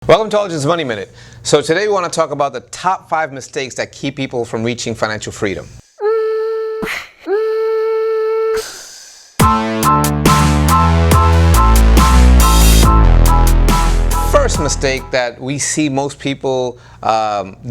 Welcome to AllGen's Money Minute. So today we want to talk about the top 5 mistakes that keep people from reaching financial freedom. First mistake that we see most people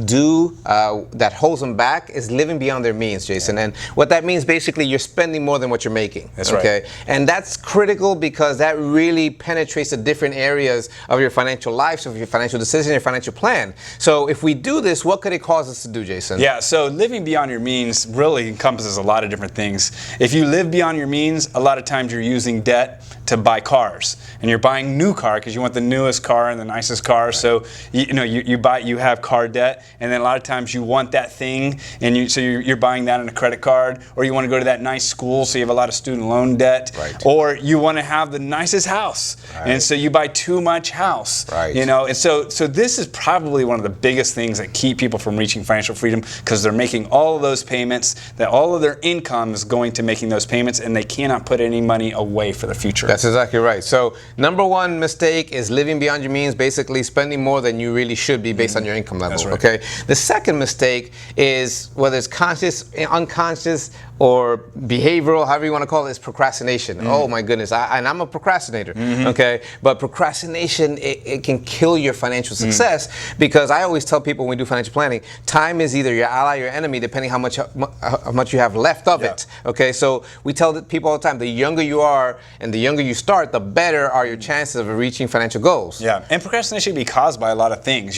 do that holds them back is living beyond their means, Jason. Yeah. And what that means, basically, you're spending more than what you're making. That's right. And that's critical because that really penetrates the different areas of your financial life, of your financial decision, your financial plan. So if we do this, what could it cause us to do, Jason? Yeah, so living beyond your means really encompasses a lot of different things. If you live beyond your means, a lot of times you're using debt to buy cars, and you're buying new car because you want the newest car and the nicest car. Right. So you have car debt, and then a lot of times you want that thing, and you're buying that on a credit card, or you want to go to that nice school, so you have a lot of student loan debt, right. Or you want to have the nicest house, right. And so you buy too much house, right. And so this is probably one of the biggest things that keep people from reaching financial freedom, because they're making all of those payments, that all of their income is going to making those payments, and they cannot put any money away for the future. That's exactly right. So number one mistake is living beyond your means, basically spending more than you really should be based on your income level. That's right. Okay. The second mistake is, whether it's conscious, unconscious, or behavioral, however you want to call it, is procrastination. Oh my goodness, and I'm a procrastinator. Okay, but procrastination, it can kill your financial success, because I always tell people when we do financial planning, time is either your ally or your enemy, depending how much you have left of it. Okay, so we tell people all the time, the younger you are and the younger you start, the better are your chances of reaching financial goals. Yeah, and procrastination can be caused by a lot of things.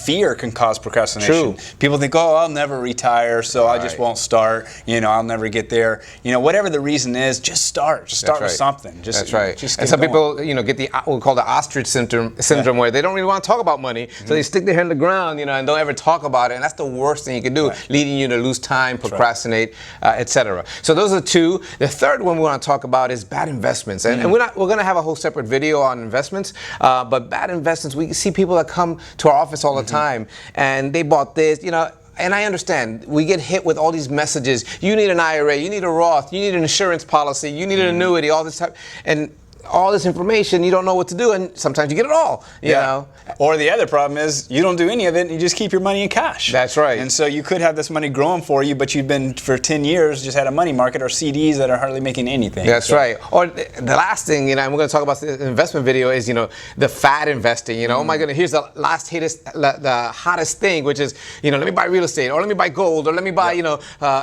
Fear can cause procrastination. True. People think, oh, I'll never retire, so I just won't start. I'll never get there. Whatever the reason is, just start. Just start with something. That's right. And some people, get the what we call the ostrich syndrome, where they don't really want to talk about money, so they stick their head in the ground, and don't ever talk about it. And that's the worst thing you can do, leading you to lose time, procrastinate, etc. So those are 2. The third one we want to talk about is bad investments, and we're going to have a whole separate video on investments. But bad investments, we see people that come to our office all the time, and they bought this, And I understand, we get hit with all these messages. You need an IRA, you need a Roth, you need an insurance policy, you need an annuity, all this type, and all this information, you don't know what to do, and sometimes you get it all, you know. Or the other problem is, you don't do any of it, and you just keep your money in cash. That's right. And so you could have this money growing for you, but you've been, for 10 years, just had a money market or CDs that are hardly making anything. That's right. Or the last thing, and we're going to talk about the investment video, is, the fad investing. Oh my goodness, here's the hottest thing, which is, let me buy real estate, or let me buy gold, or let me buy,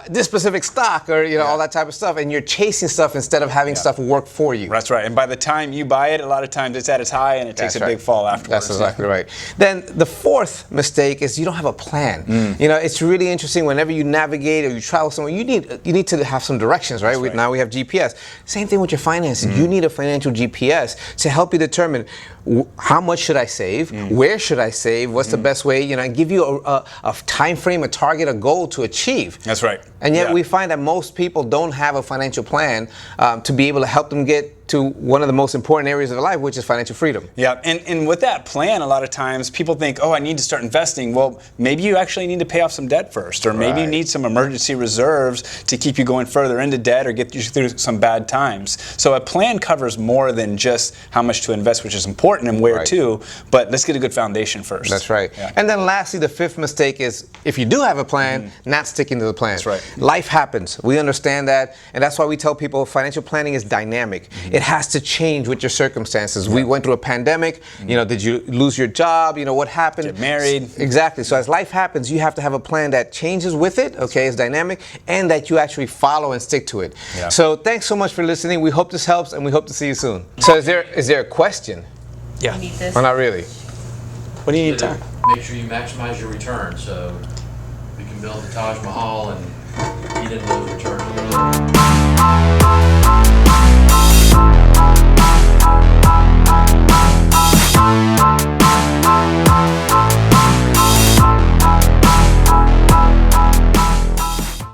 this specific stock, or, all that type of stuff. And you're chasing stuff instead of having stuff work for you. That's right. And by the time you buy it, a lot of times it's at its high, and it takes a big fall afterwards. That's exactly right. Then the fourth mistake is you don't have a plan. It's really interesting. Whenever you navigate or you travel somewhere, you need to have some directions, right? Now we have GPS. Same thing with your finances. You need a financial GPS to help you determine how much should I save, where should I save, what's the best way, and give you a time frame, a target, a goal to achieve. That's right. And yet we find that most people don't have a financial plan to be able to help them get to one of the most important areas of their life, which is financial freedom. Yeah, and with that plan, a lot of times people think, oh, I need to start investing. Well, maybe you actually need to pay off some debt first, or maybe you need some emergency reserves to keep you going further into debt or get you through some bad times. So a plan covers more than just how much to invest, which is important, and where to, but let's get a good foundation first. That's right. Yeah. And then lastly, the fifth mistake is, if you do have a plan, not sticking to the plan. That's right. Life happens. We understand that, and that's why we tell people financial planning is dynamic. It has to change with your circumstances. We went through a pandemic. Did you lose your job? What happened? Get married. Exactly. So as life happens, you have to have a plan that changes with it. Okay, it's dynamic, and that you actually follow and stick to it. Yeah. So thanks so much for listening. We hope this helps, and we hope to see you soon. So is there a question? Yeah. You need this? Well, not really. What do you need to make sure you maximize your return, so we can build the Taj Mahal and eat into those returns.